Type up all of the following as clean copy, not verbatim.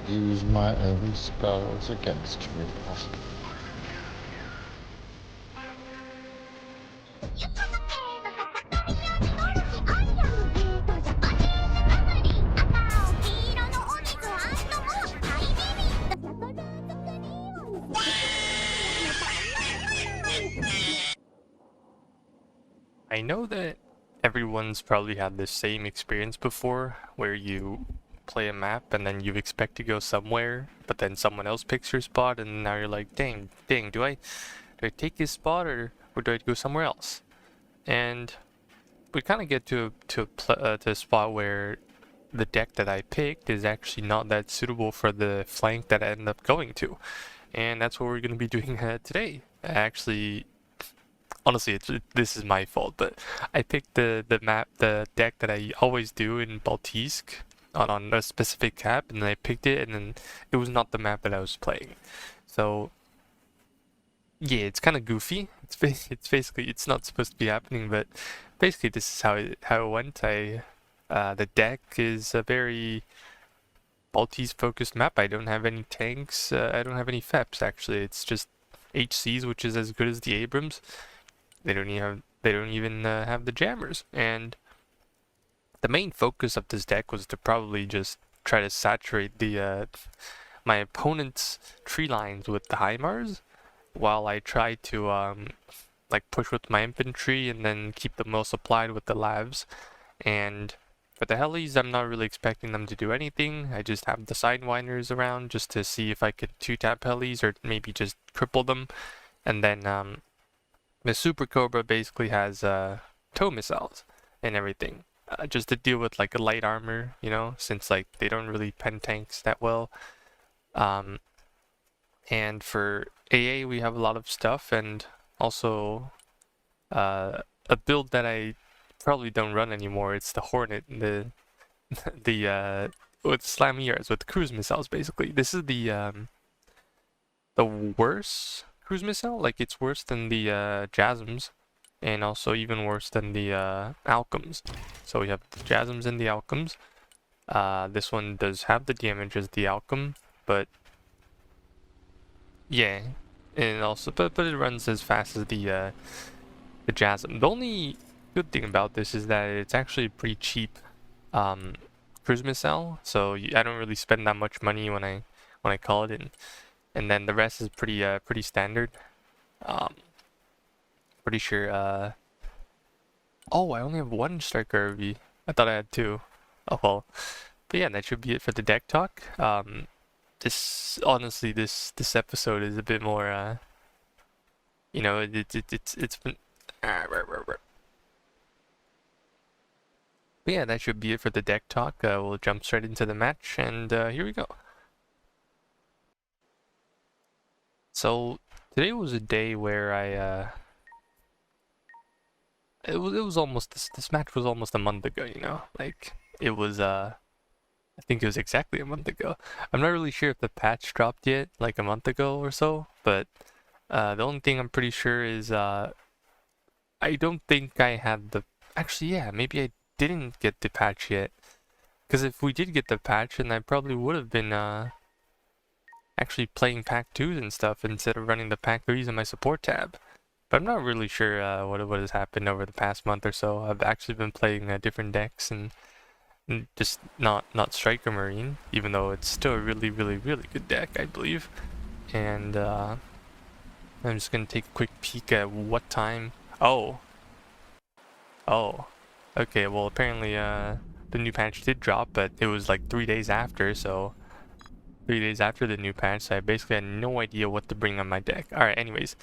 Use my own spells against me. I know that everyone's probably had the same experience before, where you play a map and then you expect to go somewhere, but then someone else picks your spot, and now you're like, dang, do I take his spot or do I go somewhere else? And we kind of get to a spot where the deck that I picked is actually not that suitable for the flank that I ended up going to, and that's what we're going to be doing today. Actually, honestly, this is my fault, but I picked the deck that I always do in Baltisk on a specific map, and then I picked it, and then it was not the map that I was playing. So yeah, it's kind of goofy. It's basically, it's not supposed to be happening, but basically this is how it went. The deck is a very Baltisk focused map. I don't have any tanks. I don't have any FEPs actually. It's just HCs, which is as good as the Abrams. They don't even have the jammers, and the main focus of this deck was to probably just try to saturate the my opponent's tree lines with the HIMARS, while I try to like push with my infantry and then keep them well supplied with the lavs. And for the helis, I'm not really expecting them to do anything. I just have the sidewinders around just to see if I could 2-tap helis or maybe just cripple them, and then the Super Cobra basically has tow missiles and everything, just to deal with like a light armor, you know, since like they don't really pen tanks that well. And for AA we have a lot of stuff, and also a build that I probably don't run anymore. It's the Hornet, with Slamiers, with cruise missiles basically. This is the worst cruise missile. Like, it's worse than the JASMs, and also even worse than the Alchems. So we have the JASMs and the Alchems. This one does have the damage as the Alchem, but yeah, and also but it runs as fast as the JASM. The only good thing about this is that it's actually pretty cheap cruise missile, so I don't really spend that much money when I call it in. And then the rest is pretty standard. Pretty sure. Oh, I only have one Stryker RV. I thought I had two. Oh well. But yeah, that should be it for the deck talk. Honestly, this episode is a bit more. You know, it's been. But yeah, that should be it for the deck talk. We'll jump straight into the match, and here we go. So today was a day where it was almost this match was almost a month ago, you know? Like, it was I think it was exactly a month ago. I'm not really sure if the patch dropped yet, like a month ago or so, but the only thing I'm pretty sure is I don't think I had the actually, yeah, maybe I didn't get the patch yet. Because if we did get the patch, then I probably would have been actually playing pack 2s and stuff instead of running the pack 3s in my support tab. But I'm not really sure what has happened over the past month or so. I've actually been playing different decks and just not Stryker Marine, even though it's still a really good deck, I believe. And I'm just gonna take a quick peek at what time. Oh, okay. Well, apparently the new patch did drop, but it was like 3 days after, so 3 days after the new patch, so I basically had no idea what to bring on my deck. Alright, anyways,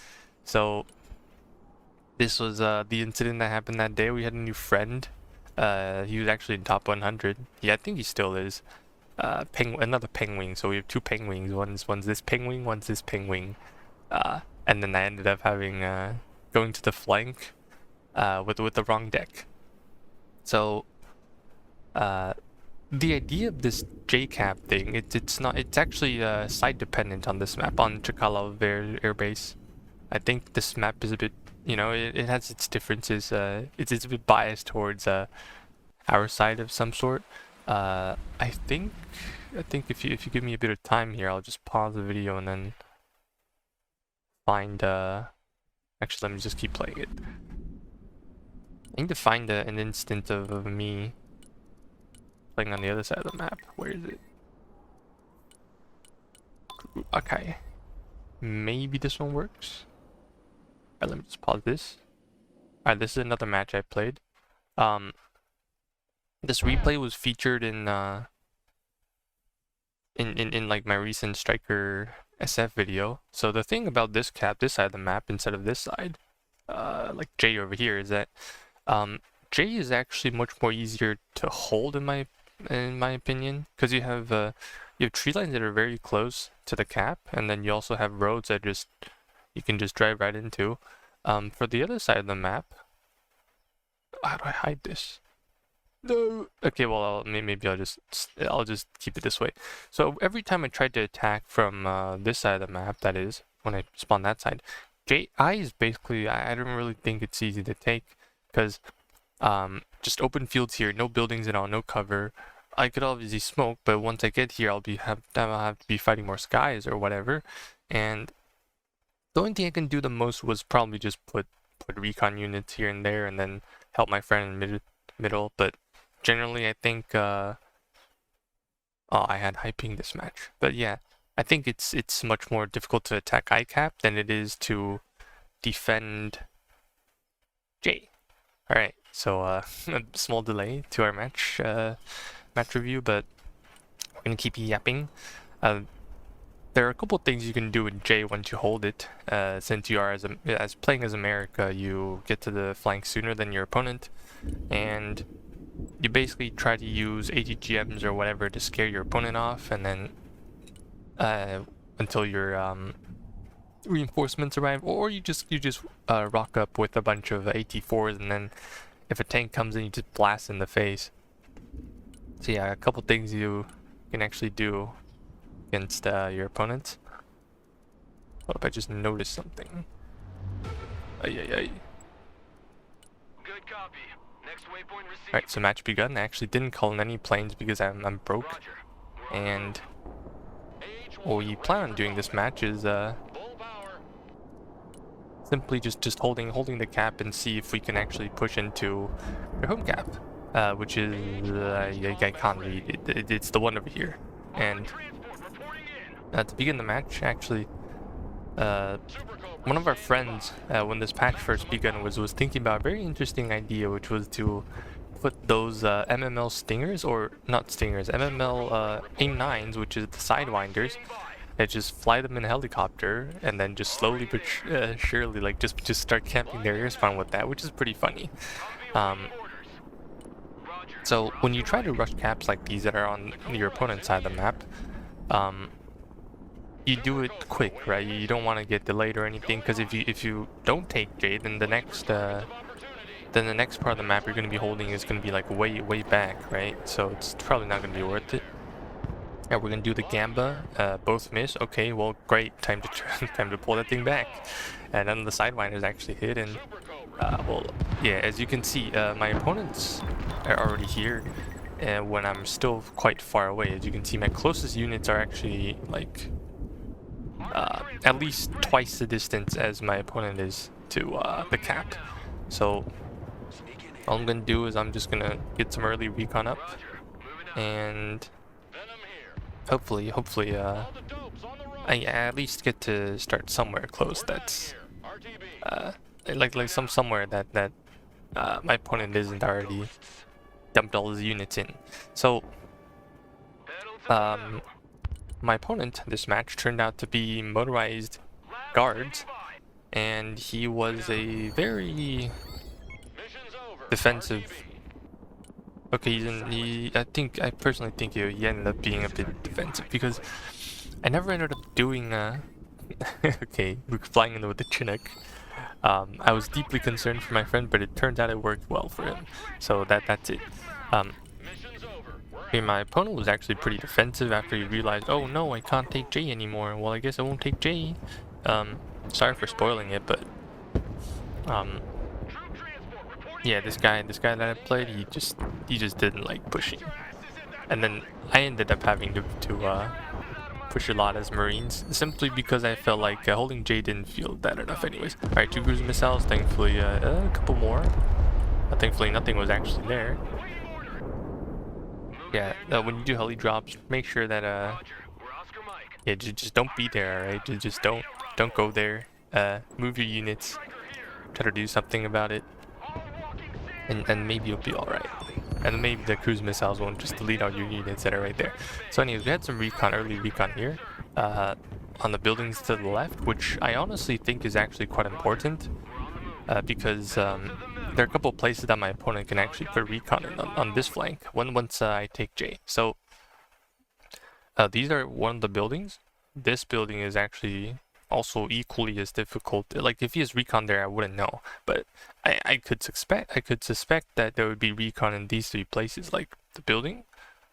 so this was the incident that happened that day. We had a new friend. He was actually in top 100. Yeah, I think he still is. Another penguin. So we have two penguins. One's this penguin, one's this penguin. And then I ended up having going to the flank with the wrong deck. So the idea of this JCap thing, it's actually side dependent on this map, on Chkalovsk Airbase. I think this map is a bit, you know, it has its differences. It's a bit biased towards our side of some sort. I think if you give me a bit of time here, I'll just pause the video and then find actually let me just keep playing it. I need to find an instant of me playing on the other side of the map. Where is it? Okay. Maybe this one works. Alright, let me just pause this. Alright, this is another match I played. This replay was featured in like my recent Stryker SF video. So the thing about this cap, this side of the map instead of this side, like J over here, is that J is actually much more easier to hold in my opinion, because you have tree lines that are very close to the cap, and then you also have roads that you can just drive right into. For the other side of the map, how do I hide this? No. Okay, well maybe I'll just keep it this way. So every time I tried to attack from this side of the map, that is when I spawn that side, I is basically, I don't really think it's easy to take, because just open fields here, no buildings at all, no cover. I could obviously smoke, but once I get here, I'll have to be fighting more skies or whatever. And the only thing I can do the most was probably just put recon units here and there, and then help my friend in middle. But generally, I think oh, I had high ping this match. But yeah, I think it's much more difficult to attack ICAP than it is to defend J. All right, so a small delay to our match review, but we're gonna keep yapping. There are a couple things you can do in J once you hold it. Since you are as playing as America, you get to the flank sooner than your opponent, and you basically try to use ATGMs or whatever to scare your opponent off, and then until your reinforcements arrive, or you just rock up with a bunch of AT4s, and then if a tank comes in, you just blast in the face. So yeah, a couple things you can actually do against your opponents. What if I just noticed something? Ay. Good copy. Next waypoint received. Alright, so match begun. I actually didn't call in any planes because I'm broke. Roger. And what we plan on doing this match is Full power. simply just holding the cap and see if we can actually push into their home cap, which is I can't read it. It's the one over here. And to begin the match, actually, one of our friends, when this patch first began, was thinking about a very interesting idea, which was to put those MML stingers, or not stingers, MML AIM-9s, which is the sidewinders, and just fly them in a helicopter, and then just slowly but surely, like just start camping their airspawn with that, which is pretty funny. So when you try to rush caps like these that are on your opponent's side of the map, you do it quick, right? You don't want to get delayed or anything, because if you don't take J, then the next part of the map you're going to be holding is going to be like way back, right? So it's probably not going to be worth it. And we're going to do the Gamba, both miss. Okay, well, great, time to pull that thing back. And then the sidewinders actually hit, and well, yeah, as you can see, my opponents are already here, and when I'm still quite far away, as you can see, my closest units are actually like at least twice the distance as my opponent is to the cap. So all I'm gonna do is I'm just gonna get some early recon up, and hopefully I at least get to start somewhere close that's like somewhere that my opponent isn't already dumped all his units in. So my opponent this match turned out to be motorized guards, and he was a very defensive. Okay, I personally think he ended up being a bit defensive, because I never ended up doing okay, we're flying in with the Chinook. I was deeply concerned for my friend, but it turned out it worked well for him. So that's it. Okay, my opponent was actually pretty defensive after he realized, oh no, I can't take J anymore. Well, I guess I won't take J. Sorry for spoiling it, but Yeah, this guy that I played, he just didn't like pushing, and then I ended up having to push a lot as Marines, simply because I felt like holding J didn't feel that enough anyways. Alright, 2 cruise missiles, thankfully a couple more. Thankfully nothing was actually there. Yeah, when you do heli drops, make sure that yeah, just don't be there, alright? Just don't go there. Move your units, try to do something about it, and maybe you'll be alright. And maybe the cruise missiles won't just delete all your units that are right there. So anyways, we had some recon, early recon here, on the buildings to the left, which I honestly think is actually quite important, because there are a couple of places that my opponent can actually put recon in on this flank once I take J. So these are one of the buildings. This building is actually also equally as difficult. Like, if he has recon there, I wouldn't know, but I could suspect that there would be recon in these 3 places, like the building,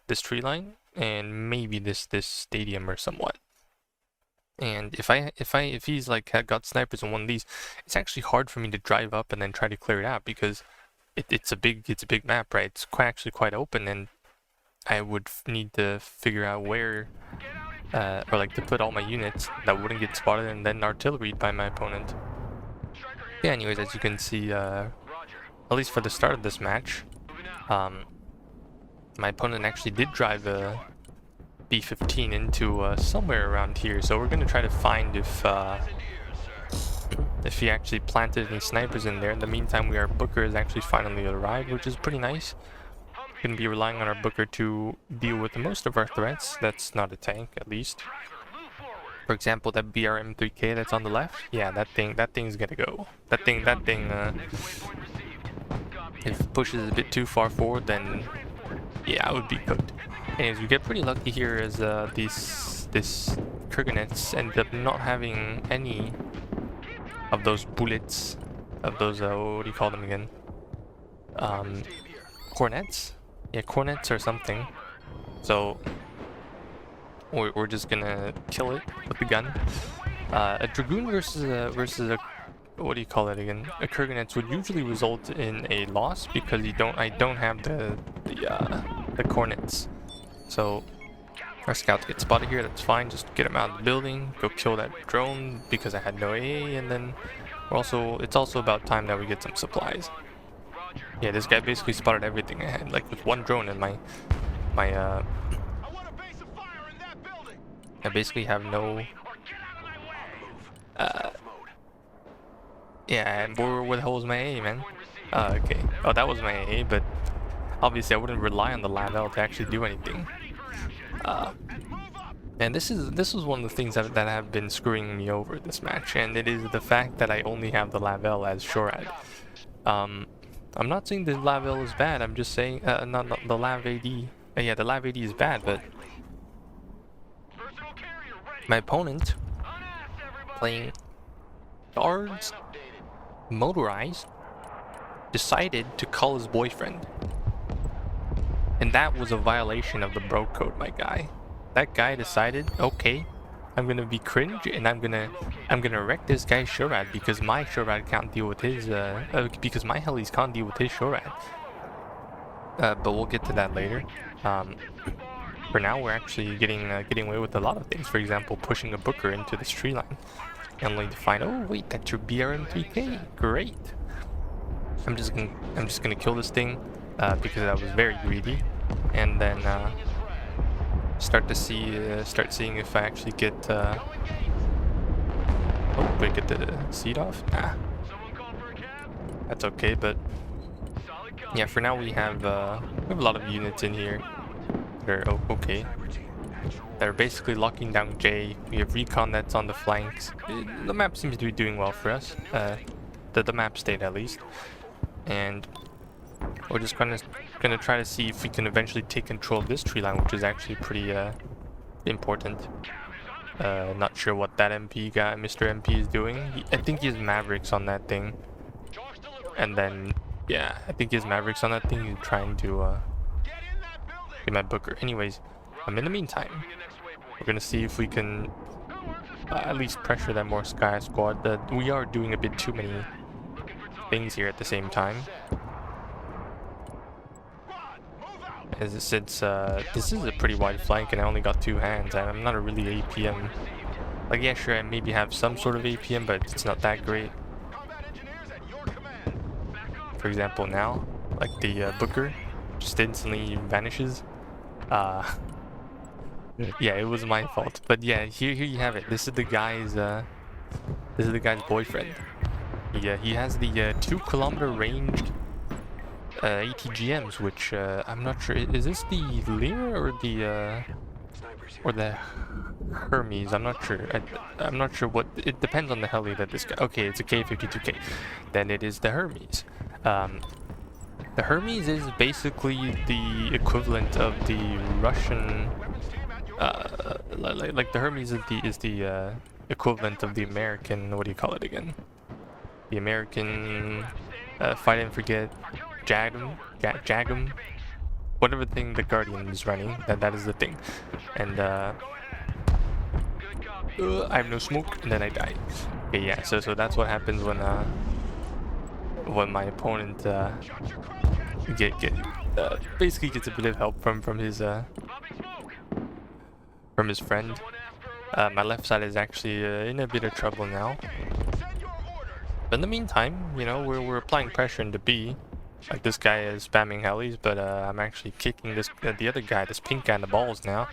this tree line, and maybe this stadium or somewhat. And if he's like got snipers in one of these, it's actually hard for me to drive up and then try to clear it out, because it's a big map, right? It's actually quite open, and I would need to figure out where, or like to put all my units that wouldn't get spotted and then artilleried by my opponent. Yeah, anyways, as you can see, at least for the start of this match, my opponent actually did drive a B-15 into somewhere around here, so we're gonna try to find if he actually planted any snipers in there. In the meantime, our Booker has actually finally arrived, which is pretty nice. Going to be relying on our Booker to deal with most of our threats. That's not a tank, at least. For example, that BRM-3K that's on the left, yeah, that thing's gonna go. That thing, if it pushes a bit too far forward, then yeah, I would be cooked. Anyways, we get pretty lucky here as this Kurganets end up not having any of those bullets, of those what do you call them again? Cornets? Yeah, cornets or something. So we're just gonna kill it with the gun. A Dragoon versus a what do you call it again? A Kurganets would usually result in a loss because I don't have the cornets. So our scouts get spotted here, that's fine, just get them out of the building, go kill that drone because I had no AA, and then it's also about time that we get some supplies. Yeah, this guy basically spotted everything I had, like with one drone, and I basically have no yeah, and where the hell was my AA, man? Okay. Oh, that was my AA, but obviously I wouldn't rely on the Lavelle to actually do anything. And this is one of the things that have been screwing me over this match, and it is the fact that I only have the Lavelle as Shorad. I'm not saying the Lavelle is bad, I'm just saying, not the Lav AD. Yeah, the Lav AD is bad, but my opponent, playing Guards Motorized, decided to call his boyfriend. And that was a violation of the bro code, my guy. That guy decided, okay, I'm gonna be cringe and I'm gonna wreck this guy's Shorad because my Shorad can't deal with his because my helis can't deal with his Shorad. But we'll get to that later. For now, we're actually getting away with a lot of things. For example, pushing a Booker into this tree line, and only to find, oh wait, that's your BRM-3K. Great. I'm just gonna kill this thing because I was very greedy, and then start seeing if I actually get. Oh, wait, get the seat off? Nah, that's okay. But yeah, for now we have a lot of units in here. They're okay. They're basically locking down J. We have recon that's on the flanks. The map seems to be doing well for us. The map state at least. And we're just gonna try to see if we can eventually take control of this tree line, which is actually pretty important. Not sure what that MP guy, Mr. MP, is doing. I think he has Mavericks on that thing. And then, yeah, I think he has Mavericks on that thing. He's trying to get my Booker. Anyways, in the meantime, we're gonna see if we can at least pressure that more Sky Squad. We are doing a bit too many things here at the same time. since this is a pretty wide flank and I only got 2 hands, and I'm not a really APM. Like, yeah, sure, I maybe have some sort of APM, but it's not that great. For example, now, like the Booker just instantly vanishes. Yeah, it was my fault. But yeah, here you have it. This is the guy's boyfriend. He has the 2-kilometer ranged ATGMs, which I'm not sure. Is this the Lear or the Hermes? I'm not sure. I'm not sure what. It depends on the heli that this guy. Okay, it's a K-52K. Then it is the Hermes. The Hermes is basically the equivalent of the Russian. Like the Hermes is the equivalent of the American. What do you call it again? The American fight and forget JAGM, whatever thing the Guardian is running. That is the thing. And I have no smoke, and then I die. Okay, yeah. So that's what happens when my opponent basically gets a bit of help from his friend. My left side is actually in a bit of trouble now. But in the meantime, you know, we're applying pressure into B. Like, this guy is spamming helis, but I'm actually kicking the other guy, this pink guy, in the balls now.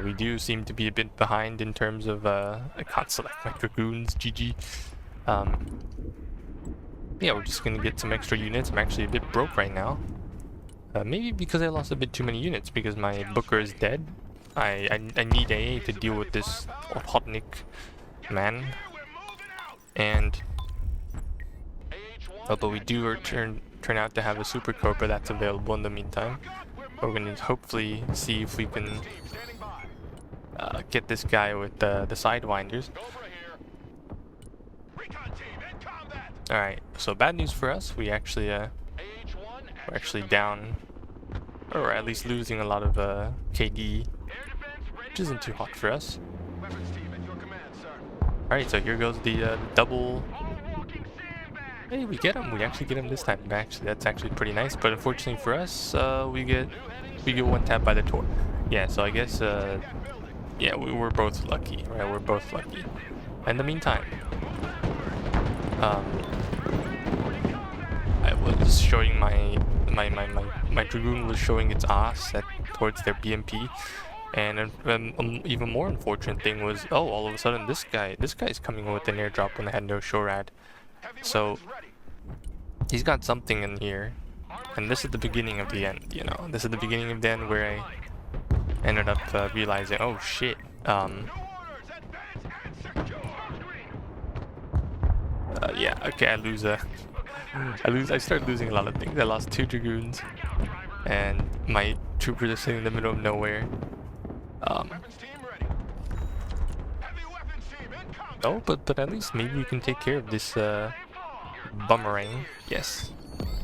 We do seem to be a bit behind in terms of I can't select my dragoons. GG. Yeah, we're just gonna get some extra units. I'm actually a bit broke right now. Maybe because I lost a bit too many units because my Booker is dead. I need AA to deal with this Ochotnik man. And although we do turn out to have a Super Cobra that's available in the meantime, we're going to hopefully see if we can get this guy with the Sidewinders. Alright, so bad news for us. We're actually down, or at least losing a lot of KD, which isn't too hot for us. Alright, so here goes the double. Hey, we get him. We actually get him this time. Actually, that's actually pretty nice. But unfortunately for us, we get one tap by the Tor. Yeah, so I guess yeah, we're both lucky, right? We're both lucky. In the meantime, I was showing my Dragoon was showing its ass towards their BMP. And even more unfortunate thing was, oh, all of a sudden this guy's coming in with an airdrop when they had no SHORAD. So he's got something in here, and this is the beginning of the end. You know, this is the beginning of the end where I ended up realizing, oh shit. Yeah. Okay, I started losing a lot of things. I lost 2 Dragoons, and my troopers are sitting in the middle of nowhere. Oh, but at least maybe we can take care of this boomerang. Yes,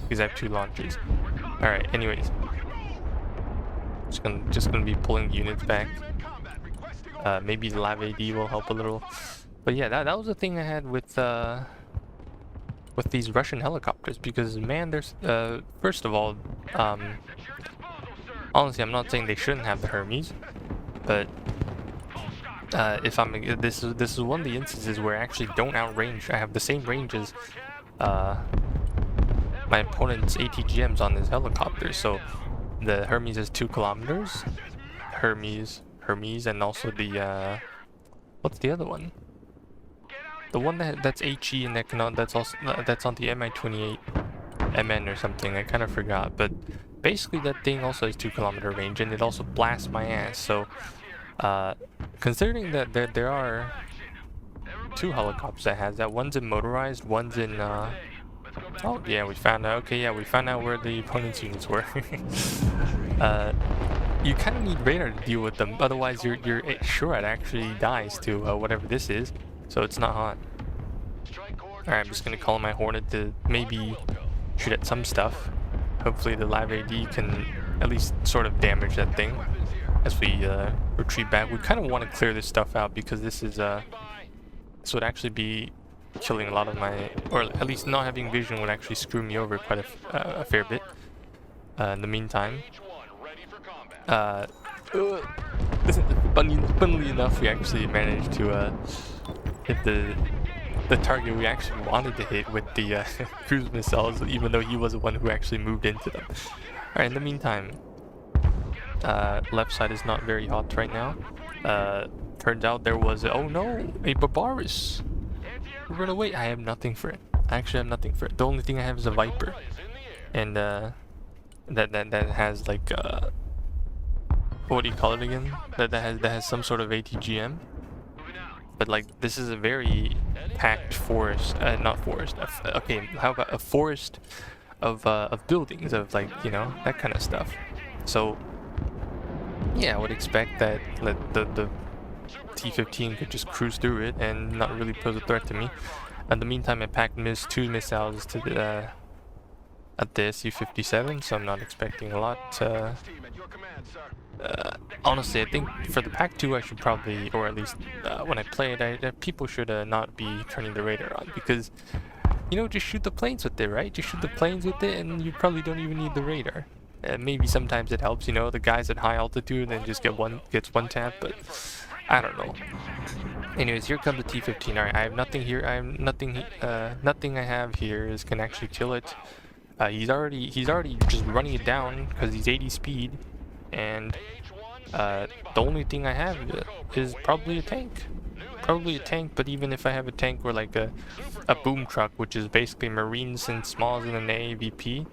because I have 2 launchers. All right. Anyways, just gonna be pulling units back. Maybe the Lav AD will help a little. But yeah, that was the thing I had with these Russian helicopters, because man, there's first of all, honestly, I'm not saying they shouldn't have the Hermes, but this is one of the instances where I actually don't outrange. I have the same range as my opponent's ATGMs on his helicopter. So the Hermes is 2 kilometers. Hermes, and also the what's the other one? The one that's HE and that's on the Mi-28 MN or something. I kind of forgot, but basically that thing also has 2-kilometer range, and it also blasts my ass. So considering that there are 2 helicopters that has that, one's in motorized, one's in oh yeah, we found out. Okay, yeah, we found out where the opponent's units were. You kind of need radar to deal with them, otherwise your SHORAD actually dies to whatever this is. So it's not hot. Alright, I'm just gonna call my Hornet to maybe shoot at some stuff. Hopefully the Lav AD can at least sort of damage that thing as we retreat back. We kind of want to clear this stuff out, because this would actually be killing a lot of my, or at least not having vision would actually screw me over quite a fair bit. In the meantime, Funnily enough, we actually managed to hit the target we actually wanted to hit with the cruise missiles, even though he was the one who actually moved into them. Alright, in the meantime, left side is not very hot right now. Turns out there was oh no, a Barbaris. Run away. I have nothing for it. I actually have nothing for it. The only thing I have is a Viper, and that has like what do you call it again? That has some sort of ATGM. But like this is a very packed forest, not forest. Okay, how about a forest of buildings, of like, you know, that kind of stuff. So yeah, I would expect that the T-15 could just cruise through it and not really pose a threat to me. In the meantime, I packed two missiles to the at the Su-57, so I'm not expecting a lot. Honestly, I think for the Pack 2 I should probably, or at least when I play it, people should not be turning the radar on, because, you know, just shoot the planes with it, right? Just shoot the planes with it and you probably don't even need the radar. Maybe sometimes it helps, you know, the guys at high altitude and just gets one tap, but I don't know. Anyways, here comes the T-15. Alright, I have nothing here. I have nothing. Nothing I have here can actually kill it. He's already just running it down because he's 80 speed, and the only thing I have is probably a tank. Probably a tank, but even if I have a tank or like a boom truck, which is basically Marines and smalls in an AVP,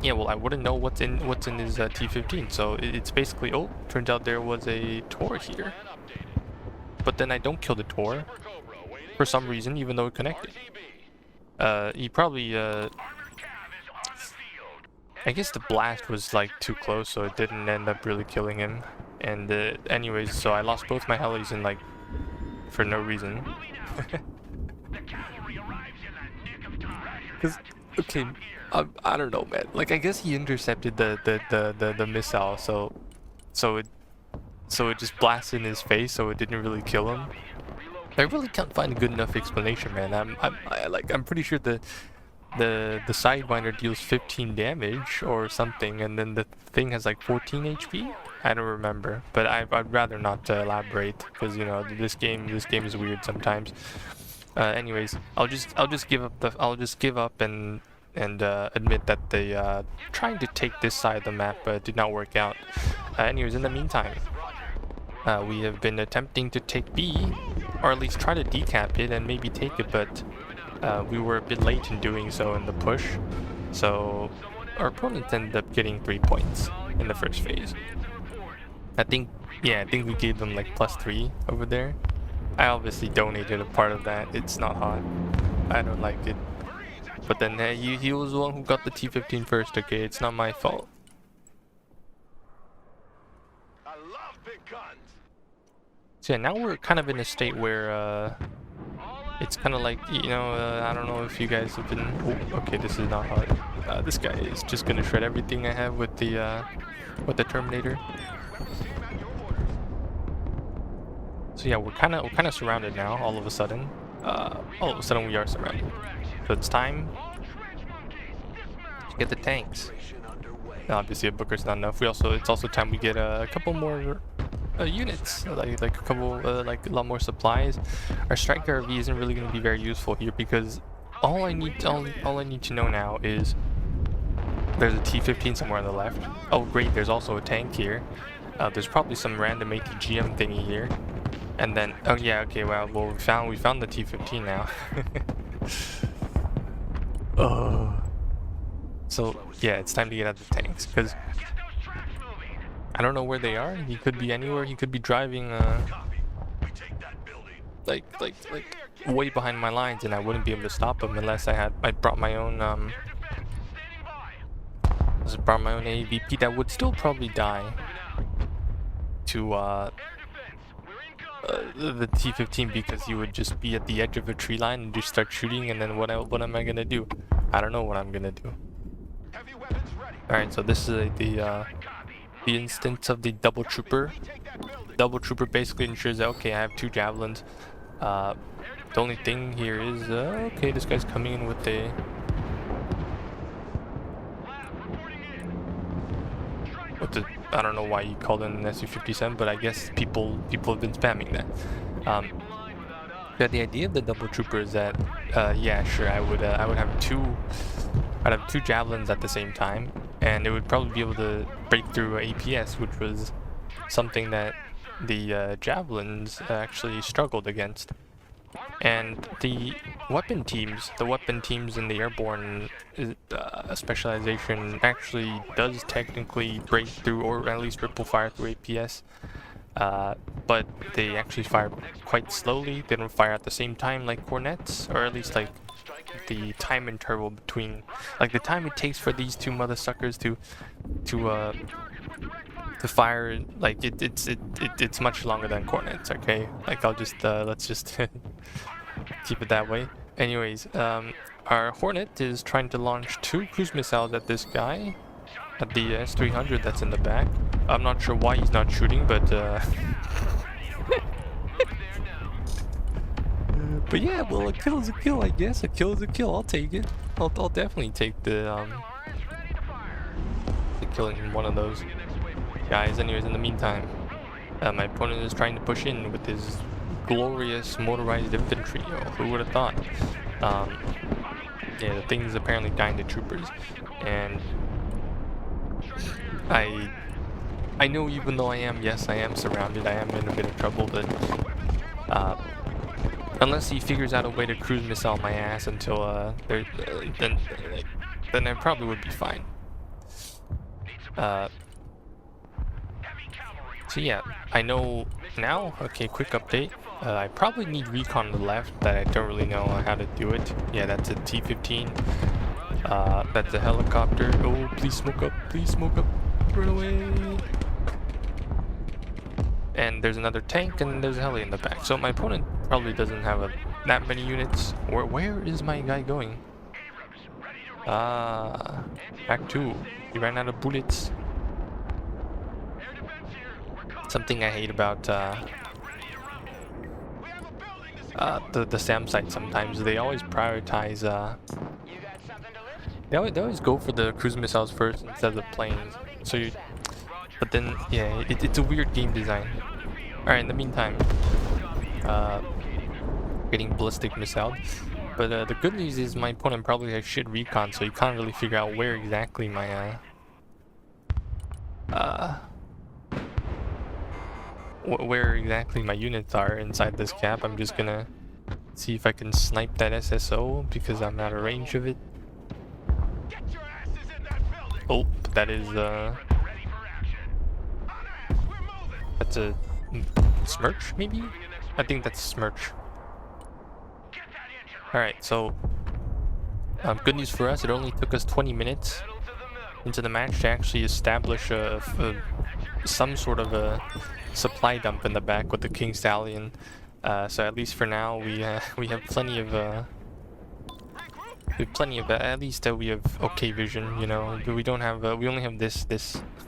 yeah, well, I wouldn't know what's in his T-15. So it's basically, oh, turns out there was a Tor here, but then I don't kill the Tor for some reason, even though it connected. He probably I guess the blast was like too close, so it didn't end up really killing him. And anyways, so I lost both my helis in like for no reason. Cause okay, I don't know, man. Like I guess he intercepted the missile, so it just blasted in his face, so it didn't really kill him. I really can't find a good enough explanation, man. I'm pretty sure the Sidewinder deals 15 damage or something, and then the thing has like 14 HP. I don't remember, but I'd rather not elaborate, because, you know, this game is weird sometimes. Anyways, I'll just give up and admit that they trying to take this side of the map did not work out. Anyways, in the meantime, we have been attempting to take B, or at least try to decap it and maybe take it, but we were a bit late in doing so in the push, so our opponents ended up getting 3 points in the first phase. I think we gave them like +3 over there. I obviously donated a part of that. It's not hot. I don't like it. But then he was the one who got the T-15 first, okay? It's not my fault. I love big guns. So yeah, now we're kind of in a state where it's kind of like, you know, I don't know if you guys have been... Oh, okay, this is not hot. This guy is just gonna shred everything I have with the Terminator. So yeah, we're kind of surrounded now. All of a sudden, we are surrounded. So it's time to get the tanks. Now, obviously, a Booker's not enough. It's also time we get a couple more units, like a couple, like a lot more supplies. Our Stryker RV isn't really going to be very useful here, because all I need to know now is there's a T-15 somewhere on the left. Oh great, there's also a tank here. There's probably some random ATGM thingy here. And then, oh yeah, okay, well we found the T-15 now. Oh. So yeah, it's time to get out the tanks, because I don't know where they are. He could be anywhere. He could be driving like way behind my lines, and I wouldn't be able to stop him unless I brought my own AVP that would still probably die to the T-15, because he would just be at the edge of a tree line and just start shooting, and then what am I gonna do? I don't know what I'm gonna do. Alright, so this is the instance of the double trooper. Double trooper basically ensures that, okay, I have 2 javelins. The only thing here is okay, this guy's coming in with a I don't know why you called it an SU-57, but I guess people have been spamming that. Yeah, the idea of the double trooper is that, yeah, sure, I would have I'd have two javelins at the same time, and it would probably be able to break through APS, which was something that the javelins actually struggled against. And the weapon teams in the airborne specialization actually does technically break through, or at least ripple fire through APS. But they actually fire quite slowly. They don't fire at the same time like cornets, or at least like the time interval between, like the time it takes for these two mother suckers to fire, like it's much longer than cornets. Okay, like I'll just let's just keep it that way. Anyways, our Hornet is trying to launch 2 cruise missiles at this guy, at the S-300 that's in the back. I'm not sure why he's not shooting, but but yeah, well, a kill is a kill, I guess. A kill is a kill. I'll take it. I'll definitely take the killing one of those guys. Anyways, in the meantime, my opponent is trying to push in with his glorious motorized infantry. Oh, who would have thought? Yeah, the thing's apparently dying to troopers, and I know, even though I am surrounded, I am in a bit of trouble, but unless he figures out a way to cruise missile my ass until then I probably would be fine. So yeah, I know now. Okay, quick update. I probably need recon on the left, that I don't really know how to do it. Yeah, that's a T-15. That's a helicopter. Oh, please smoke up, run away. And there's another tank, and there's a heli in the back. So my opponent probably doesn't have that many units. Where is my guy going? Back 2. He ran out of bullets. Something I hate about the SAM site sometimes. They always prioritize. They always go for the cruise missiles first instead of planes. So you. But then, yeah, it's a weird game design. Alright, in the meantime, getting ballistic missile. But the good news is my opponent probably has shit recon, so you can't really figure out where exactly my where exactly my units are inside this cap. I'm just gonna see if I can snipe that SSO because I'm out of range of it. Oh, that is that's a Smirch, maybe? I think that's Smirch. Alright, so good news for us, it only took us 20 minutes into the match to actually establish some sort of a supply dump in the back with the King Stallion. So at least for now, we have plenty of at least we have okay vision. You know, we don't have we only have this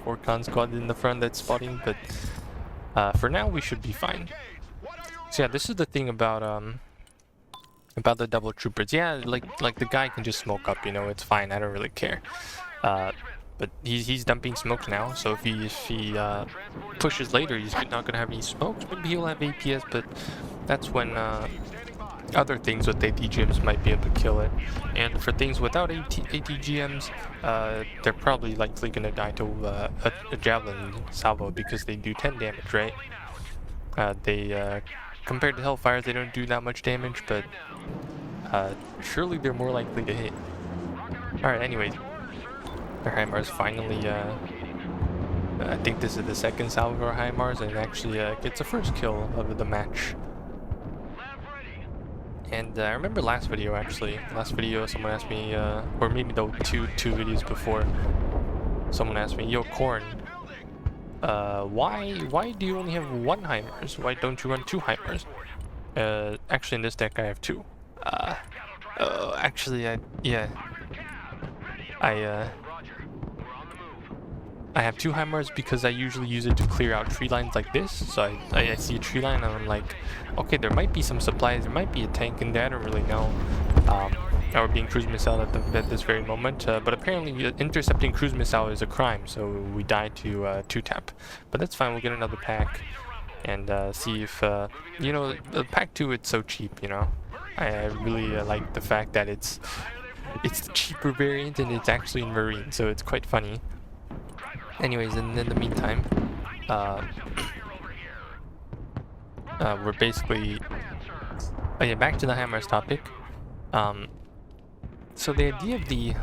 Orcon squad in the front that's spotting, but for now we should be fine. So yeah, this is the thing about the double troopers. Yeah, like the guy can just smoke up. You know, it's fine. I don't really care. But he's dumping smokes now, so if he pushes later, he's not gonna have any smokes. Maybe he'll have APS, but that's when other things with ATGMs might be able to kill it. And for things without ATGMs, they're probably likely gonna die to a javelin salvo because they do 10 damage, right? They compared to Hellfires, they don't do that much damage, but surely they're more likely to hit. All right, anyways. HIMARS finally, I think this is the second salvo for HIMARS, and actually gets the first kill of the match. And I remember last video, someone asked me, or maybe the two videos before, someone asked me, yo, Corn, why do you only have 1 HIMARS? Why don't you run 2 HIMARS? Actually in this deck I have 2. Actually, I have 2 HIMARS because I usually use it to clear out tree lines like this. So I see a tree line and I'm like, okay, there might be some supplies, there might be a tank in there, I don't really know. Or being cruise missile at this very moment, but apparently intercepting cruise missile is a crime, so we died to 2-tap. But that's fine, we'll get another pack and see if, you know, the pack 2, it's so cheap, you know. I really like the fact that it's the cheaper variant and it's actually in Marine, so it's quite funny. Anyways, and in the meantime, we're basically, oh yeah, back to the hammers topic. So the idea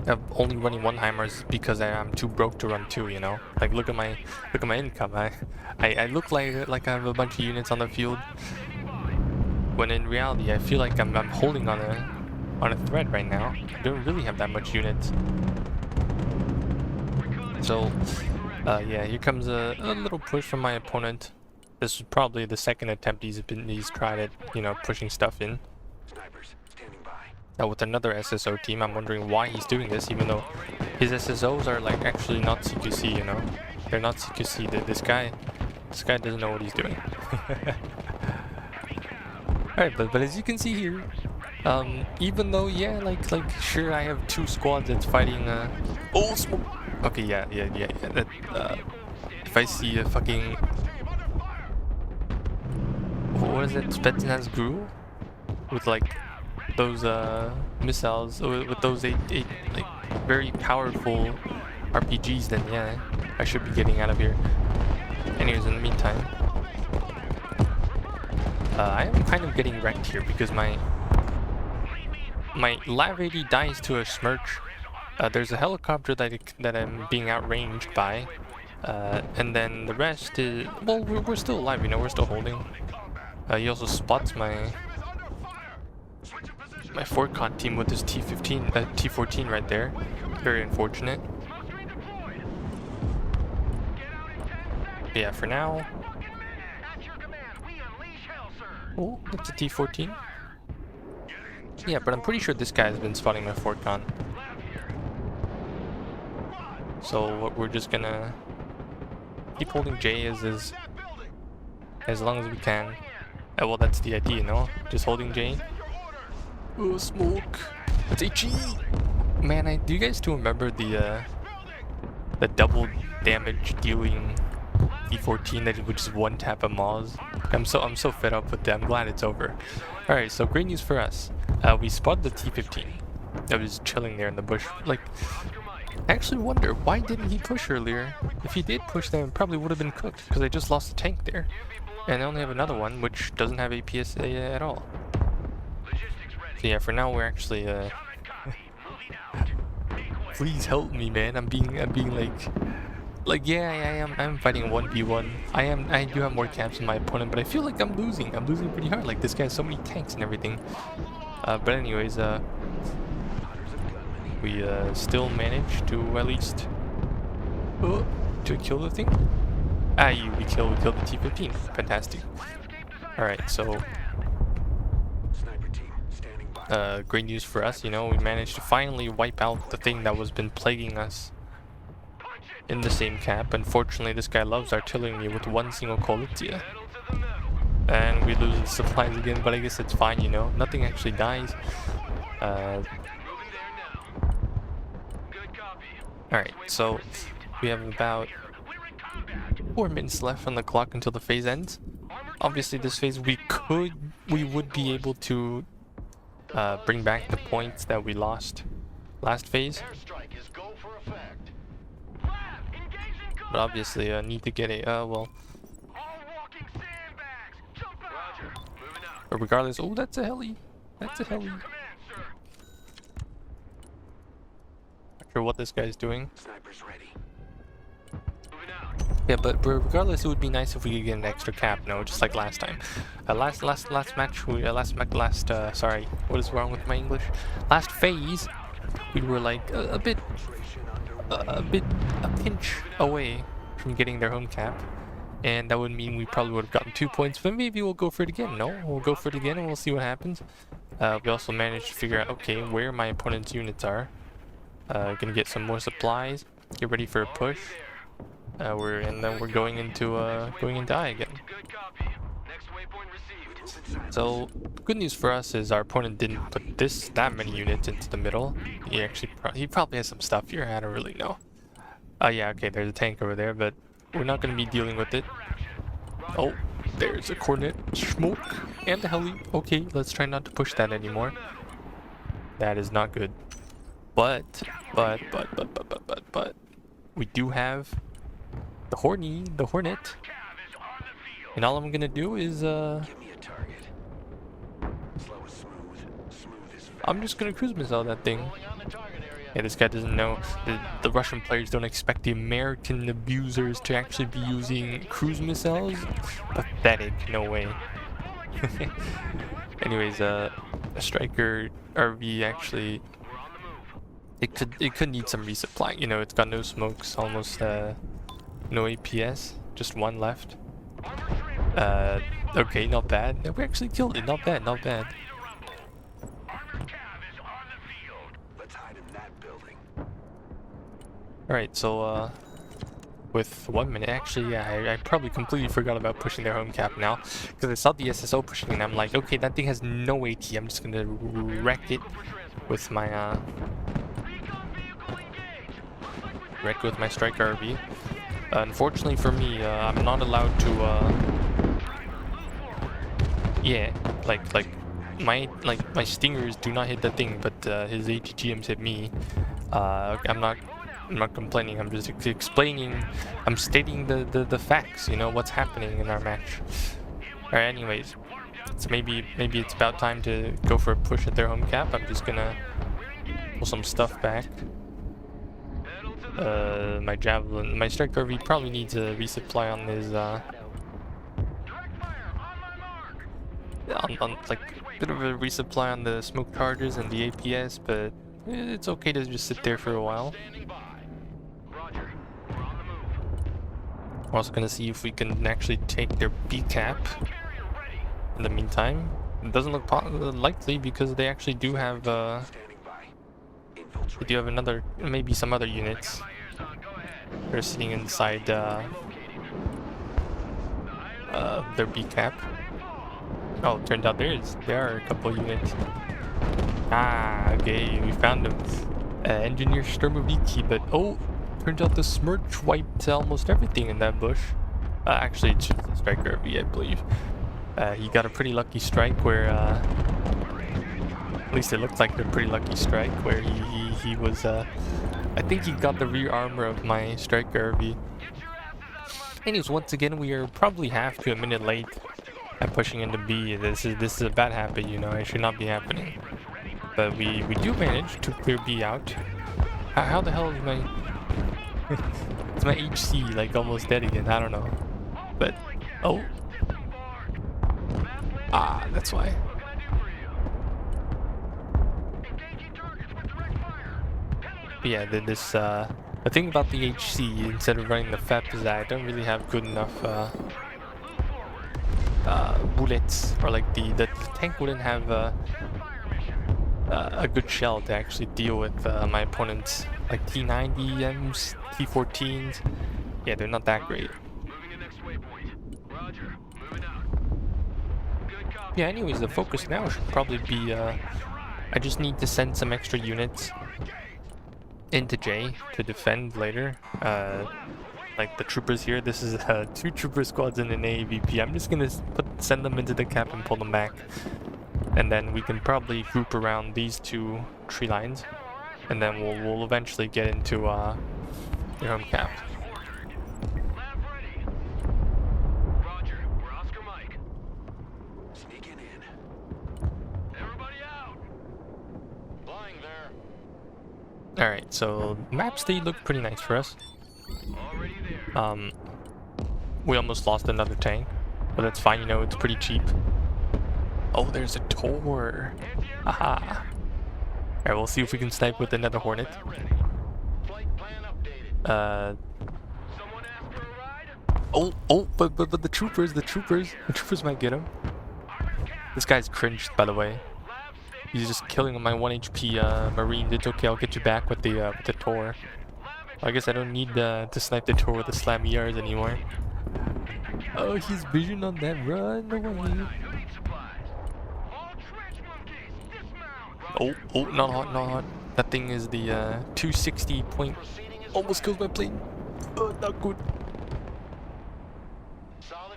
of only running one HIMARS is because I'm too broke to run two, you know? Like look at my income. I look like I have a bunch of units on the field, when in reality I feel like I'm holding on a thread right now. I don't really have that much units. So yeah, here comes a little push from my opponent. This is probably the second attempt he's tried at, you know, pushing stuff in. Now with another SSO team, I'm wondering why he's doing this, even though his SSOs are like actually not CQC, you know? They're not CQC. This guy doesn't know what he's doing. Alright, but as you can see here, even though, yeah, like sure I have two squads that's fighting, oh, smoke. Okay, yeah, that, if I see a fucking, what is it, Spetsnaz Gru? With like, those missiles, with those eight like very powerful RPGs, then yeah, I should be getting out of here. Anyways, in the meantime, I am kind of getting wrecked here because my Lav 80 dies to a Smirch. There's a helicopter that I'm being outranged by, and then the rest is, well, we're still alive, you know, we're still holding. He also spots my Fort Con team with his T14 right there. Very unfortunate. But yeah, for now. Oh, that's a T14. Yeah, but I'm pretty sure this guy has been spotting my Fort Con. So we're just gonna keep holding J as long as we can. Well, that's the idea, no? Just holding J. Oh, smoke! It's HE! Man, do you guys still remember the double damage dealing E14 that would just one tap a Moz? I'm so fed up with that. I'm glad it's over. All right, so great news for us. We spotted the T15. I was chilling there in the bush. Like, I actually wonder why didn't he push earlier? If he did push, then it probably would have been cooked because I just lost the tank there, and I only have another one which doesn't have APSA at all. So yeah, for now we're actually please help me, man. I'm being like yeah, I'm fighting a 1v1. I do have more caps than my opponent, but I feel like I'm losing pretty hard. Like this guy has so many tanks and everything. But anyways, we still managed to at least to kill the thing. We killed the T15. Fantastic. Alright, so great news for us, you know, we managed to finally wipe out the thing that was been plaguing us in the same cap. Unfortunately, this guy loves artillery with one single Kolitsia. And we lose the supplies again, but I guess it's fine, you know. Nothing actually dies. Alright, so we have about 4 minutes left on the clock until the phase ends. Obviously, this phase we would be able to bring back the points that we lost last phase. But obviously, I need to get a, well. But regardless, oh, that's a heli. That's a heli. Not sure what this guy's doing. Yeah, but regardless, it would be nice if we could get an extra cap, no, just like last time. Last match, sorry, what is wrong with my English? Last phase, we were like a pinch away from getting their home cap, and that would mean we probably would have gotten 2 points. But maybe we'll go for it again. No, we'll go for it again, and we'll see what happens. We also managed to figure out, okay, where my opponent's units are. Gonna get some more supplies. Get ready for a push. We're going into I again. So good news for us is our opponent didn't put that many units into the middle. He actually he probably has some stuff here. I don't really know. Yeah, okay, there's a tank over there, but we're not going to be dealing with it. Oh, there's a coordinate smoke and a heli. Okay, let's try not to push that anymore. That is not good. But we do have the Hornet. And all I'm gonna do is I'm just gonna cruise missile that thing. Yeah, this guy doesn't know. The Russian players don't expect the American abusers to actually be using cruise missiles. Pathetic, no way. Anyways, a Stryker RV actually it could need some resupply. You know, it's got no smokes, almost no APS, just one left. Okay, not bad. We actually killed it. Not bad, not bad. Alright, so with 1 minute, actually, yeah, I probably completely forgot about pushing their home cap now, because I saw the SSO pushing and I'm like, okay, that thing has no AT, I'm just gonna wreck it with my Stryker RV. Unfortunately for me, I'm not allowed to yeah, like my stingers do not hit the thing, but his ATGMs hit me. I'm not complaining, I'm just explaining, I'm stating the facts, you know, what's happening in our match. Alright, anyways, so maybe it's about time to go for a push at their home cap. I'm just gonna pull some stuff back. My javelin, my Stryker RV probably needs a resupply on his on like a bit of a resupply on the smoke charges and the APS, but it's okay to just sit there for a while. We're also gonna see if we can actually take their B cap. In the meantime, it doesn't look likely because they actually do have another, maybe some other units. They're sitting inside their B cap. Oh, it turned out there are a couple of units. Ah, okay, we found them. Engineer Sturmoviki, but oh, turns out the Smirch wiped almost everything in that bush. Actually, it's just a Stryker RV, I believe. He got a pretty lucky strike where, at least it looked like a pretty lucky strike where he was, I think he got the rear armor of my Stryker RV. Anyways, once again, we are probably half to a minute late at pushing into B. This is a bad habit, you know, it should not be happening. But we do manage to clear B out. How the hell is my... Is my HC like almost dead again? I don't know. But, oh. Ah, that's why. But yeah, the thing about the HC, instead of running the FEP, is that I don't really have good enough bullets, or like the tank wouldn't have a good shell to actually deal with my opponent's like T90Ms, T14s. Yeah, they're not that great. Yeah, anyways, the focus now should probably be I just need to send some extra units into J to defend later. Like the troopers here, this is 2 trooper squads in an AVP. I'm just gonna send them into the cap and pull them back, and then we can probably group around these 2 tree lines, and then we'll eventually get into their home cap. Alright, so map state looked pretty nice for us. We almost lost another tank, but that's fine, you know, it's pretty cheap. Oh, there's a Tor. Aha. Alright, we'll see if we can snipe with another Hornet. But the troopers might get him. This guy's cringed, by the way. He's just killing my 1 HP Marines. It's okay, I'll get you back with the Tor. I guess I don't need to snipe the Tor with the slam ERs anymore. Oh, he's vision on that, run away. Oh, not hot, not hot. That thing is the 260 point. Almost kills my plane. Not good.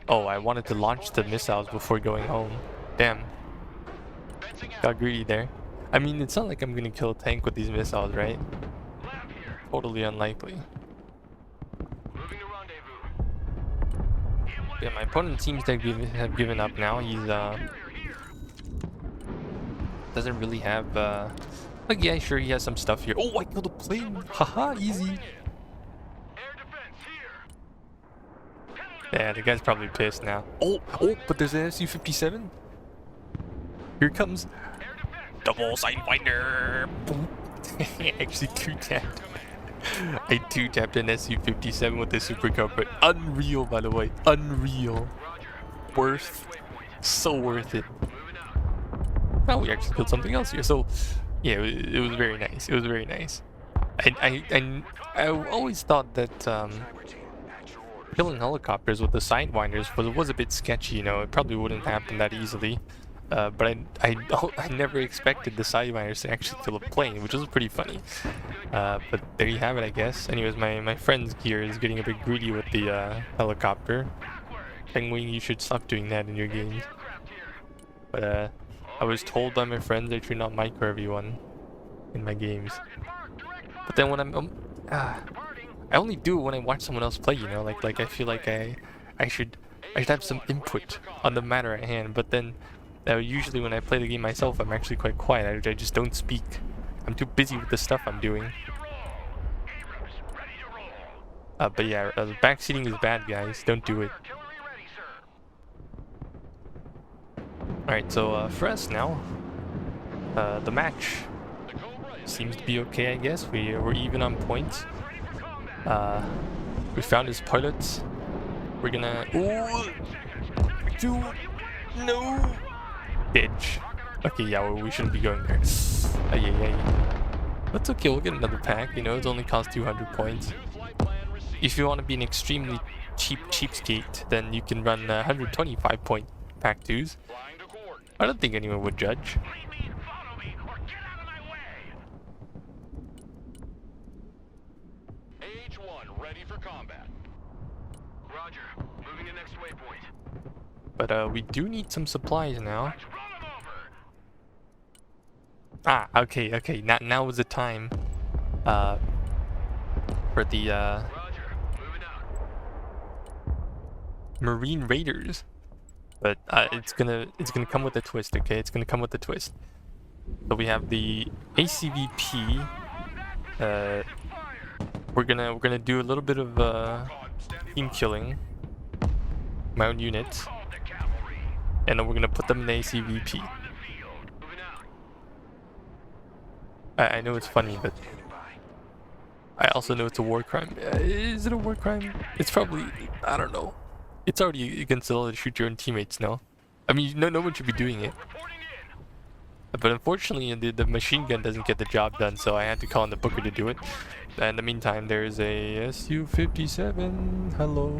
Oh, I wanted to launch the missiles before going home. Damn. Got greedy there. I mean, it's not like I'm gonna kill a tank with these missiles, right? Totally unlikely. Yeah, my opponent seems to have given up now. He's doesn't really have like, yeah, sure, he has some stuff here. Oh, I killed a plane. Haha, easy. Yeah, the guy's probably pissed now. Oh, but there's an Su-57. Here comes double sidewinder. Actually, two-tapped. I two-tapped an Su-57 with the super carpet. Unreal, by the way. Unreal. So worth it. Oh, we actually killed something else here. So, yeah, it was very nice. It was very nice. I always thought that killing helicopters with the sidewinders was a bit sketchy. You know, it probably wouldn't happen that easily. But I never expected the sidewinders to actually kill a plane, which was pretty funny. But there you have it, I guess. Anyways, my friend's gear is getting a bit greedy with the helicopter. Penguin, you should stop doing that in your games. But I was told by my friends I should not micro everyone in my games. But then when I only do it when I watch someone else play, you know, like I feel like I should have some input on the matter at hand. But then usually when I play the game myself, I'm actually quite quiet. I just don't speak. I'm too busy with the stuff I'm doing. But yeah, backseating is bad, guys. Don't do it. Alright, so for us now, the match seems to be okay, I guess. We're even on points. We found his pilots. We're gonna... Ooh! Dude! No! Bitch. Okay, yeah, well, we shouldn't be going there. Yeah. That's okay, we'll get another pack, you know, it only costs 200 points. If you want to be an extremely cheapskate, then you can run 125 point pack 2s. I don't think anyone would judge. H1 ready for combat. Roger. Moving to next waypoint. But we do need some supplies now. Ah, okay. Now is the time for the Marine Raiders. But it's gonna come with a twist, okay? It's gonna come with a twist. So we have the ACVP. We're gonna do a little bit of team killing, my own units, and then we're gonna put them in the ACVP. I know it's funny, but I also know it's a war crime. Is it a war crime? It's probably, I don't know. It's already against the law to shoot your own teammates, no? I mean, no one should be doing it. But unfortunately, the machine gun doesn't get the job done, so I had to call in the Booker to do it. And in the meantime, there's a Su-57. Hello.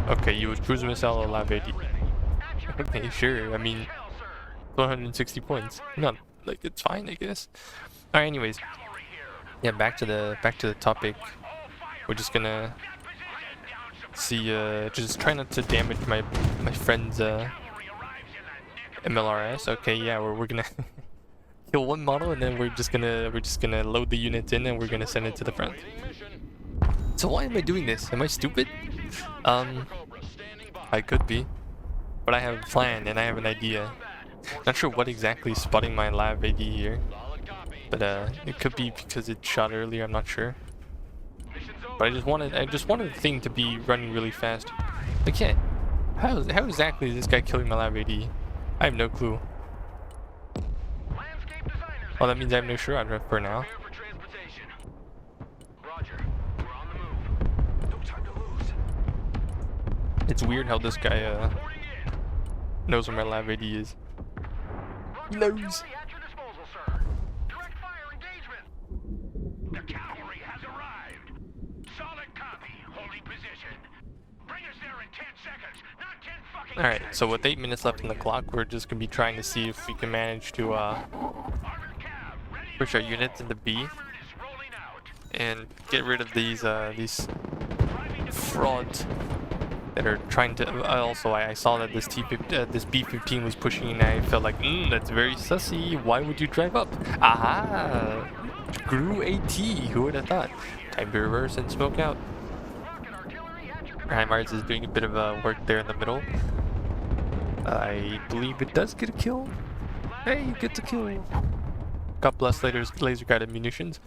Okay, you would cruise missile or lab AD. Okay, sure. I mean, 160 points. Not like it's fine, I guess. Alright, anyways. Yeah, back to the topic. We're just gonna see, just try not to damage my friend's MLRS. Okay, yeah, we're gonna kill one model, and then we're just gonna load the units in, and we're gonna send it to the front. So why am I doing this? Am I stupid? I could be, but I have a plan and I have an idea. Not sure what exactly is spotting my lab AD here, but it could be because it shot earlier. I'm not sure. But I just wanted the thing to be running really fast. Like, yeah, how exactly is this guy killing my lab AD? I have no clue. Well, that means I have no sure drift for now. It's weird how this guy knows where my lab AD is. He knows. Alright, so with 8 minutes left on the clock, we're just gonna be trying to see if we can manage to push our units into B and get rid of these frauds that are trying to. Also, I saw that this this B-15 was pushing, and I felt like, that's very sussy. Why would you drive up? Aha! Grew AT. Who would have thought? Time to reverse and smoke out. Mars is doing a bit of work there in the middle. I believe it does get a kill. Hey, it gets a kill. God bless laser guided munitions.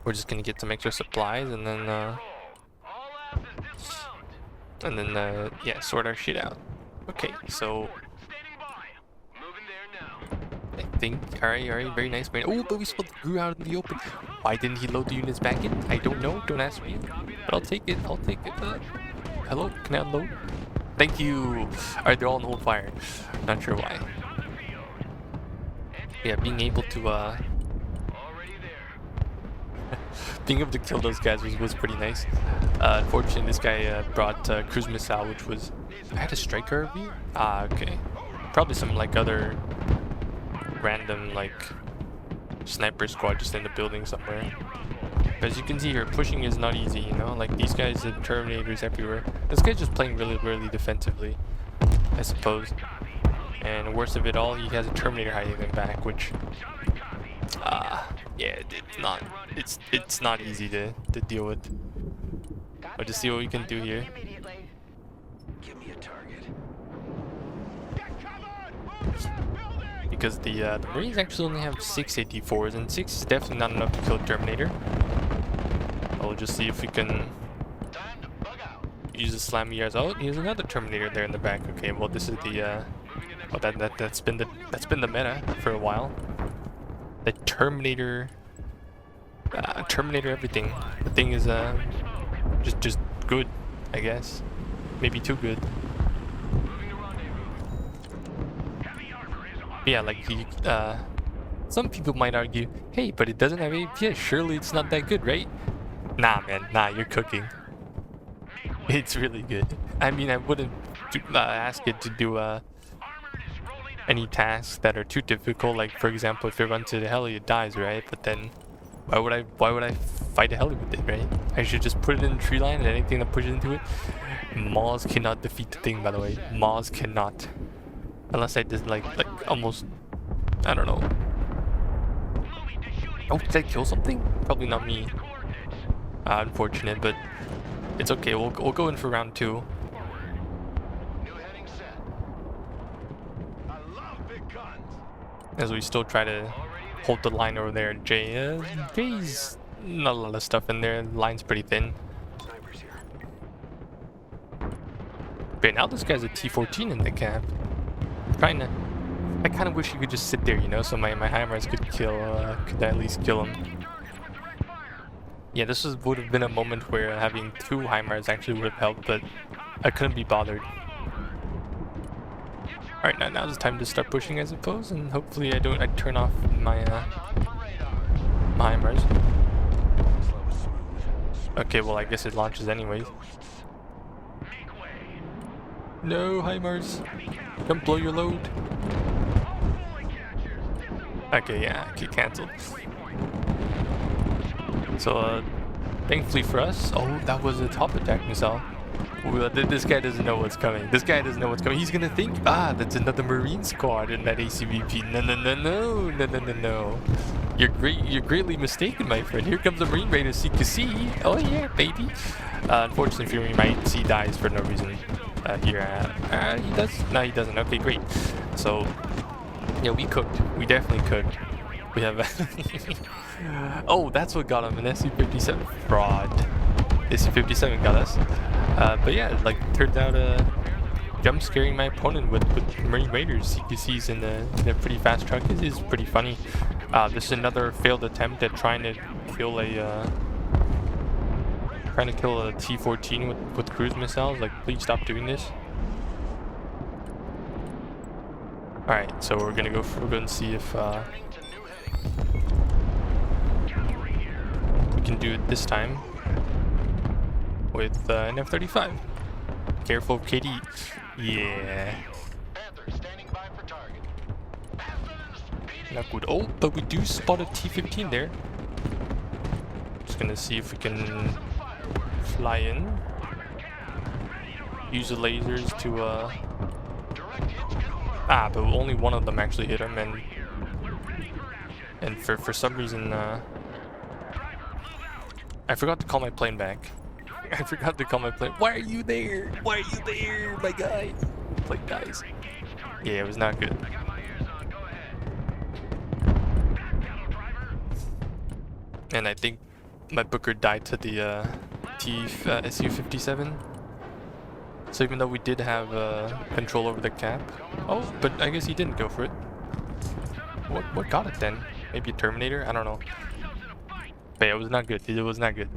We're just gonna get some extra supplies and then yeah, sort our shit out. Okay, so I think alright, very nice, man. Oh, but we split the Grew out in the open. Why didn't he load the units back in? I don't know. Don't ask me. But I'll take it. Hello, can I unload? Thank you. Alright, they're all on hold fire. Not sure why. Yeah, being able to being able to kill those guys was pretty nice. Unfortunately, this guy brought cruise missile, which was. I had a Stryker RV? Ah, okay. Probably some like other random like sniper squad just in the building somewhere. As you can see here, pushing is not easy, you know? Like these guys have Terminators everywhere. This guy's just playing really defensively, I suppose. And worst of it all, he has a Terminator hiding in back, which yeah, it's not easy to deal with. But just see what we can do here. Give me a target. Because the Marines actually only have 6 AT4s, and 6 is definitely not enough to kill a Terminator. We'll just see if we can use the slam ERs. Oh, here's another Terminator there in the back. Okay, well this is the well that's been the meta for a while. The Terminator everything. The thing is just good, I guess. Maybe too good. Yeah, like he, some people might argue, hey, but it doesn't have APS, surely it's not that good, right? Nah, man, nah, you're cooking. It's really good. I mean, I wouldn't ask it to do any tasks that are too difficult. Like, for example, if it runs to the heli, it dies, right? But then, why would I fight a heli with it, right? I should just put it in the tree line and anything that pushes into it. Maws cannot defeat the thing, by the way. Maws cannot. Unless I did like almost, I don't know. Oh, did I kill something? Probably not me. Unfortunate, but it's okay. We'll go in for round 2. As we still try to hold the line over there. Jay's not a lot of stuff in there. The line's pretty thin. But now this guy's a T-14 in the camp. I kind of wish you could just sit there, you know, so my HIMARS could at least kill him. Yeah, this would have been a moment where having 2 HIMARS actually would have helped, but I couldn't be bothered. Alright, now's the time to start pushing, I suppose, and hopefully I turn off my HIMARS. Okay, well I guess it launches anyways. No, HIMARS, come blow your load. Okay, yeah, okay, cancelled. So, thankfully for us, oh, that was a top attack missile. This guy doesn't know what's coming. He's gonna think, that's another Marine squad in that ACVP. No. You're greatly mistaken, my friend. Here comes a Marine Raider CQC. Oh yeah, baby. Unfortunately for me, my C dies for no reason. Here, he does. No, he doesn't. Okay, great. So, yeah, we cooked. We definitely cooked. We have. Oh, that's what got him, an SC-57 fraud. SC-57 got us. But yeah, like turned out jump scaring my opponent with Marine Raiders CQCs in a pretty fast truck is pretty funny. This is another failed attempt at trying to kill a T-14 with cruise missiles. Like, please stop doing this. All right, so we're gonna see if we can do it this time with an F-35. Careful, KD. Yeah. Panther standing by for target. Not good. Oh, but we do spot a T-15 there. Just gonna see if we can fly in. Use the lasers to but only one of them actually hit him, and for some reason I forgot to call my plane back. I forgot to call my plane. Why are you there? Why are you there, my guy? Plane dies. Yeah, it was not good. And I think my Booker died to the Su-57. So even though we did have control over the cap, oh, but I guess he didn't go for it. What got it then? Maybe a Terminator? I don't know. But yeah, it was not good. It was not good.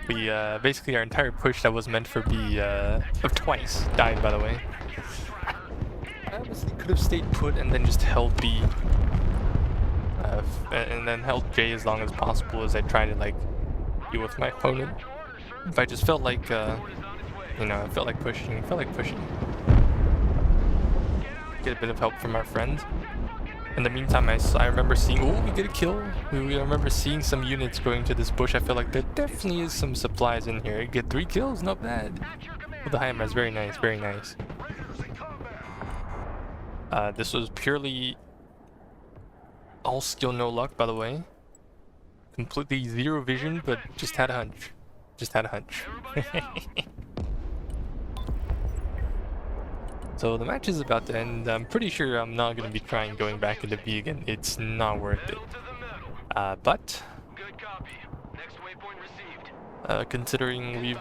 We basically our entire push that was meant for B twice died, by the way. I obviously could have stayed put and then just held B, and then held J as long as possible as I tried to like deal with my opponent. If I just felt like you know, I felt like pushing. Get a bit of help from our friend. In the meantime, I remember seeing, oh, we get a kill. I remember seeing some units going to this bush. I feel like there definitely is some supplies in here. Get 3 kills, not bad. With the HIMARS, very nice, very nice. This was purely all skill, no luck, by the way. Completely zero vision, but just had a hunch. Just had a hunch. So the match is about to end. I'm pretty sure I'm not going to be trying going back into B again. It's not worth it. But considering we've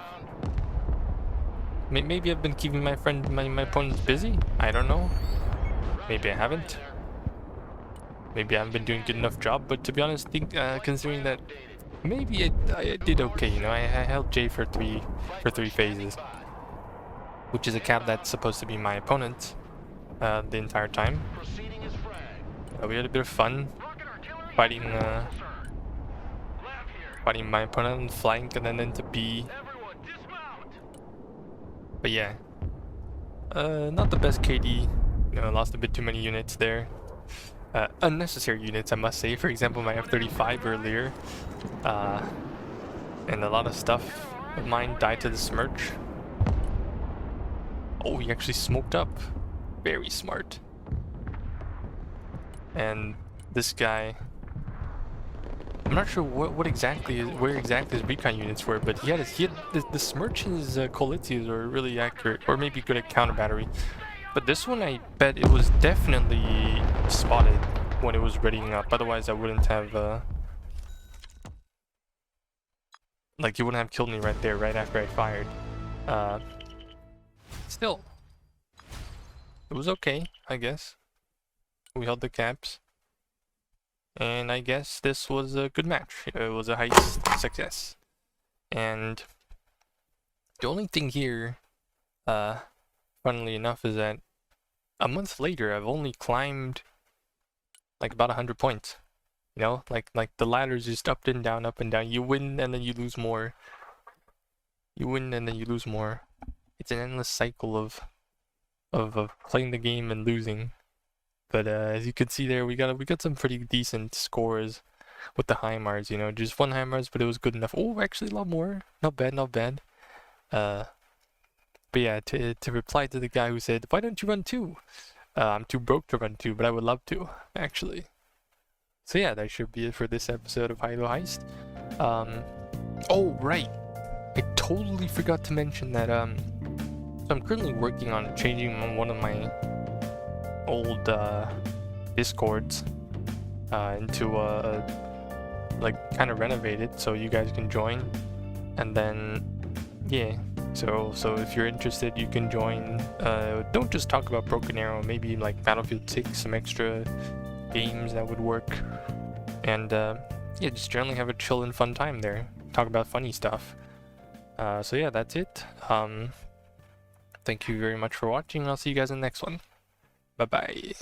maybe I've been keeping my opponents busy. I don't know. Maybe I haven't. Maybe I haven't been doing a good enough job. But to be honest, considering that maybe I did okay. You know, I held J for three phases, which is a cap that's supposed to be my opponent the entire time. We had a bit of fun fighting my opponent on the flank and then into B. But yeah, not the best KD. You know, lost a bit too many units there. Unnecessary units, I must say. For example, my F-35 earlier. And a lot of stuff of mine died to the Smirch. Oh, he actually smoked up. Very smart. And this guy, I'm not sure where exactly his recon units were, but he had the Smirch's Kolitsias were really accurate, or maybe good at counter battery. But this one, I bet it was definitely spotted when it was readying up. Otherwise, I wouldn't have like, he wouldn't have killed me right there, right after I fired. Still, it was okay, I guess. We held the caps. And I guess this was a good match. It was a heist success. And the only thing here, funnily enough, is that a month later, I've only climbed like about 100 points. You know, like the ladder's just up and down, up and down. You win and then you lose more. You win and then you lose more. It's an endless cycle of playing the game and losing. But as you can see there, we got some pretty decent scores with the HIMARS. You know, just 1 HIMARS, but it was good enough. Oh, actually a lot more. Not bad, not bad. But yeah, to reply to the guy who said, "Why don't you run 2?" I'm too broke to run 2, but I would love to, actually. So yeah, that should be it for this episode of High Elo Heist. Oh right, I totally forgot to mention that so I'm currently working on changing one of my old Discords into like kind of renovated, so you guys can join. And then yeah, so if you're interested, you can join. Don't just talk about Broken Arrow, maybe like Battlefield 6, some extra games that would work. And yeah, just generally have a chill and fun time there, talk about funny stuff. So yeah, that's it. Thank you very much for watching. I'll see you guys in the next one. Bye bye.